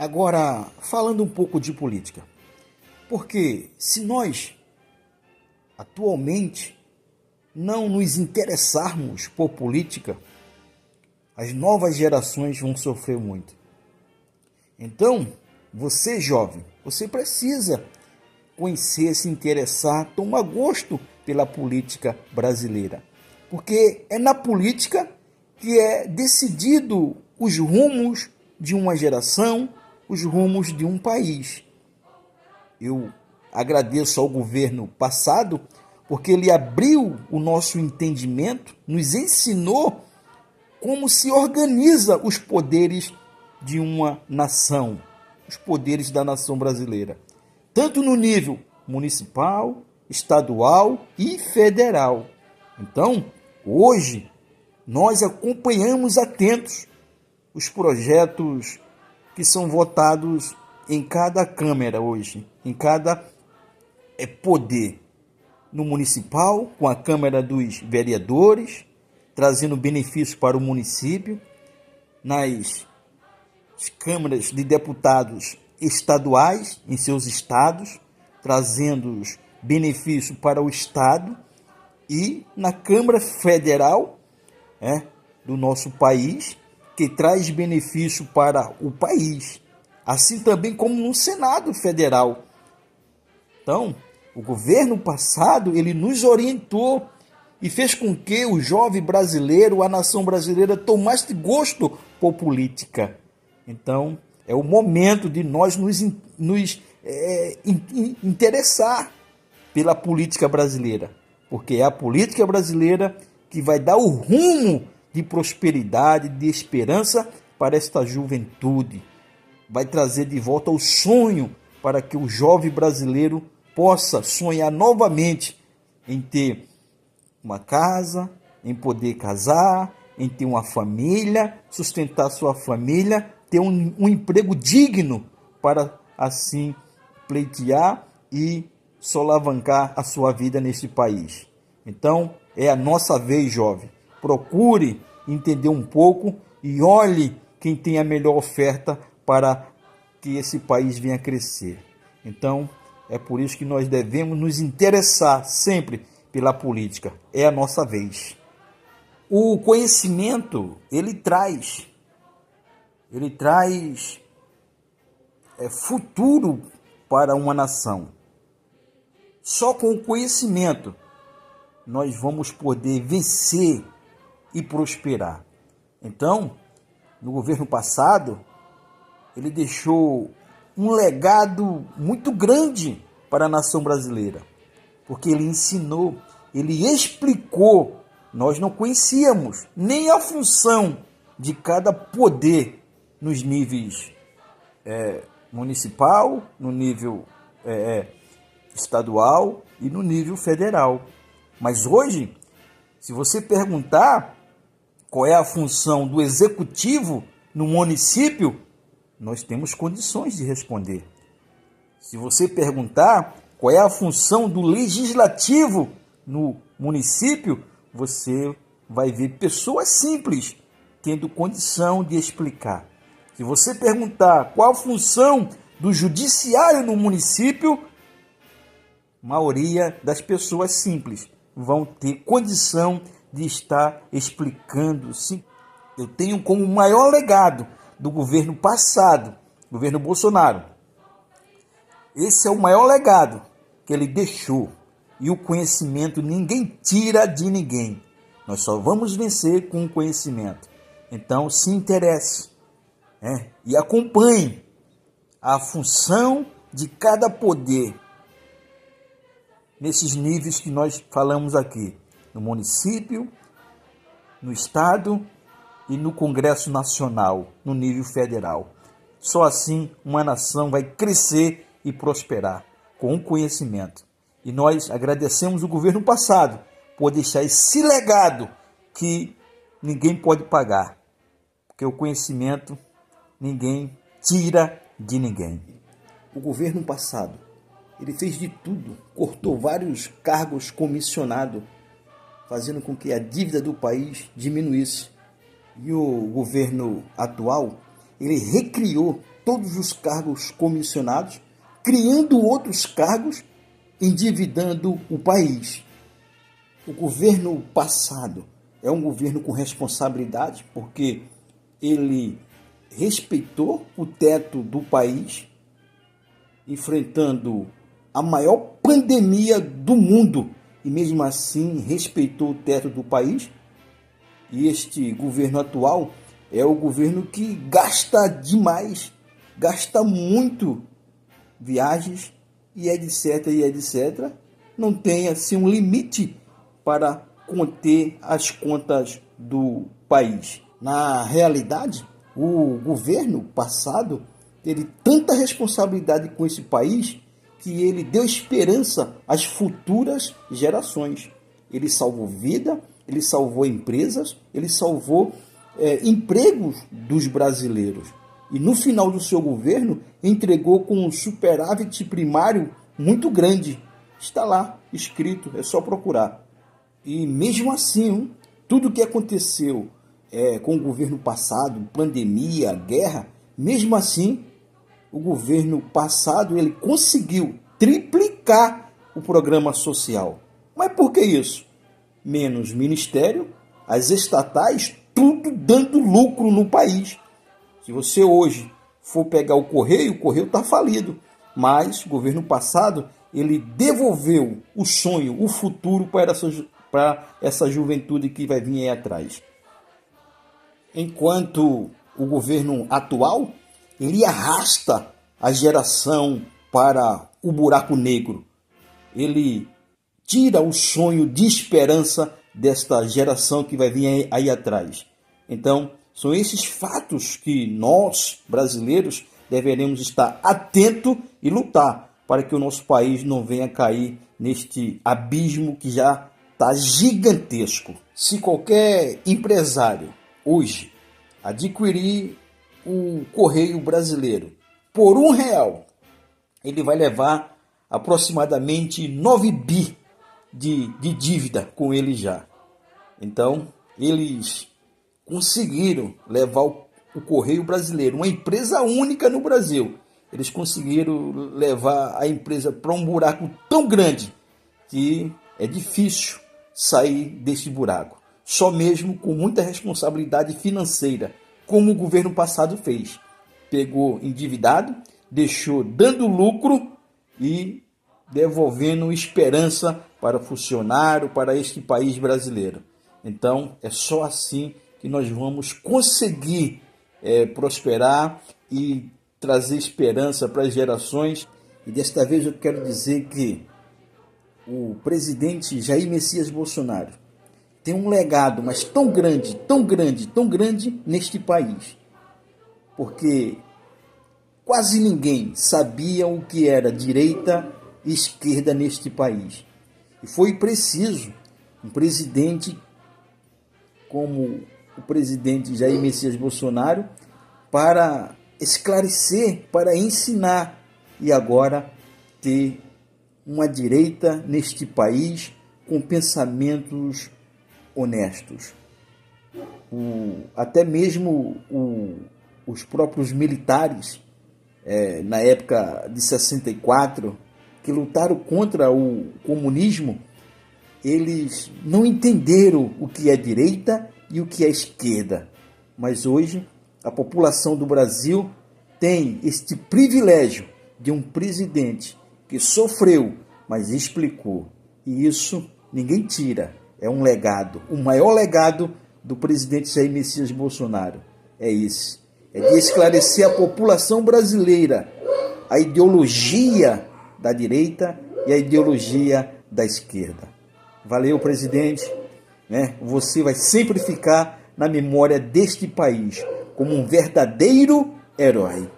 Agora, falando um pouco de política, porque se nós atualmente não nos interessarmos por política, as novas gerações vão sofrer muito. Então, você jovem, você precisa conhecer, se interessar, tomar gosto pela política brasileira, porque é na política que é decidido os rumos de uma geração, os rumos de um país. Eu agradeço ao governo passado, porque ele abriu o nosso entendimento, nos ensinou como se organiza os poderes de uma nação, os poderes da nação brasileira, tanto no nível municipal, estadual e federal. Então, hoje, nós acompanhamos atentos os projetos que são votados em cada Câmara hoje, em cada poder. No municipal, com a Câmara dos Vereadores, trazendo benefícios para o município, nas câmaras de deputados estaduais, em seus estados, trazendo benefício para o estado, e na Câmara Federal do nosso país, que traz benefício para o país, assim também como no Senado Federal. Então, o governo passado, ele nos orientou e fez com que o jovem brasileiro, a nação brasileira, tomasse gosto por política. Então, é o momento de nós nos interessar pela política brasileira, porque é a política brasileira que vai dar o rumo de prosperidade, de esperança para esta juventude. Vai trazer de volta o sonho para que o jovem brasileiro possa sonhar novamente em ter uma casa, em poder casar, em ter uma família, sustentar sua família, ter um emprego digno para assim pleitear e solavancar a sua vida neste país. Então, é a nossa vez, jovem. Procure entender um pouco e olhe quem tem a melhor oferta para que esse país venha crescer. Então, é por isso que nós devemos nos interessar sempre pela política. É a nossa vez. O conhecimento, ele traz futuro para uma nação. Só com o conhecimento nós vamos poder vencer e prosperar. Então, no governo passado, ele deixou um legado muito grande para a nação brasileira, porque ele ensinou, ele explicou. Nós não conhecíamos nem a função de cada poder nos níveis municipal, no nível estadual e no nível federal. Mas hoje, se você perguntar qual é a função do executivo no município, nós temos condições de responder. Se você perguntar qual é a função do legislativo no município, você vai ver pessoas simples tendo condição de explicar. Se você perguntar qual a função do judiciário no município, a maioria das pessoas simples vão ter condição de estar explicando. Sim, eu tenho como maior legado do governo passado, governo Bolsonaro. Esse é o maior legado que ele deixou. E o conhecimento ninguém tira de ninguém. Nós só vamos vencer com o conhecimento. Então, se interesse e acompanhe a função de cada poder nesses níveis que nós falamos aqui, no município, no estado e no Congresso Nacional, no nível federal. Só assim uma nação vai crescer e prosperar com o conhecimento. E nós agradecemos o governo passado por deixar esse legado que ninguém pode pagar, porque o conhecimento ninguém tira de ninguém. O governo passado, ele fez de tudo, cortou vários cargos comissionados, fazendo com que a dívida do país diminuísse. E o governo atual, ele recriou todos os cargos comissionados, criando outros cargos, endividando o país. O governo passado é um governo com responsabilidade, porque ele respeitou o teto do país, enfrentando a maior pandemia do mundo, e mesmo assim respeitou o teto do país. E este governo atual é o governo que gasta demais, gasta muito viagens e etc, e etc. Não tem assim um limite para conter as contas do país. Na realidade, o governo passado teve tanta responsabilidade com esse país que ele deu esperança às futuras gerações. Ele salvou vida, ele salvou empresas, ele salvou empregos dos brasileiros. E no final do seu governo, entregou com um superávit primário muito grande. Está lá, escrito, é só procurar. E mesmo assim, tudo o que aconteceu com o governo passado, pandemia, guerra, mesmo assim, o governo passado ele conseguiu triplicar o programa social. Mas por que isso? Menos ministério, as estatais, tudo dando lucro no país. Se você hoje for pegar o correio está falido. Mas o governo passado ele devolveu o sonho, o futuro para essa juventude que vai vir aí atrás. Enquanto o governo atual, ele arrasta a geração para o buraco negro. Ele tira o sonho de esperança desta geração que vai vir aí atrás. Então, são esses fatos que nós, brasileiros, deveremos estar atentos e lutar para que o nosso país não venha cair neste abismo que já está gigantesco. Se qualquer empresário hoje adquirir o Correio Brasileiro por R$1, ele vai levar aproximadamente 9 bi de dívida com ele já. Então, eles conseguiram levar o Correio Brasileiro, uma empresa única no Brasil, eles conseguiram levar a empresa para um buraco tão grande que é difícil sair desse buraco. Só mesmo com muita responsabilidade financeira, como o governo passado fez. Pegou endividado, deixou dando lucro e devolvendo esperança para o funcionário, para este país brasileiro. Então, é só assim que nós vamos conseguir prosperar e trazer esperança para as gerações. E desta vez eu quero dizer que o presidente Jair Messias Bolsonaro tem um legado, mas tão grande, tão grande, tão grande neste país. Porque quase ninguém sabia o que era direita e esquerda neste país. E foi preciso um presidente como o presidente Jair Messias Bolsonaro para esclarecer, para ensinar e agora ter uma direita neste país com pensamentos honestos. Até mesmo os próprios militares, na época de 64, que lutaram contra o comunismo, eles não entenderam o que é direita e o que é esquerda. Mas hoje a população do Brasil tem este privilégio de um presidente que sofreu, mas explicou. E isso ninguém tira. É um legado. O maior legado do presidente Jair Messias Bolsonaro é esse. É de esclarecer a população brasileira a ideologia da direita e a ideologia da esquerda. Valeu, presidente. Você vai sempre ficar na memória deste país como um verdadeiro herói.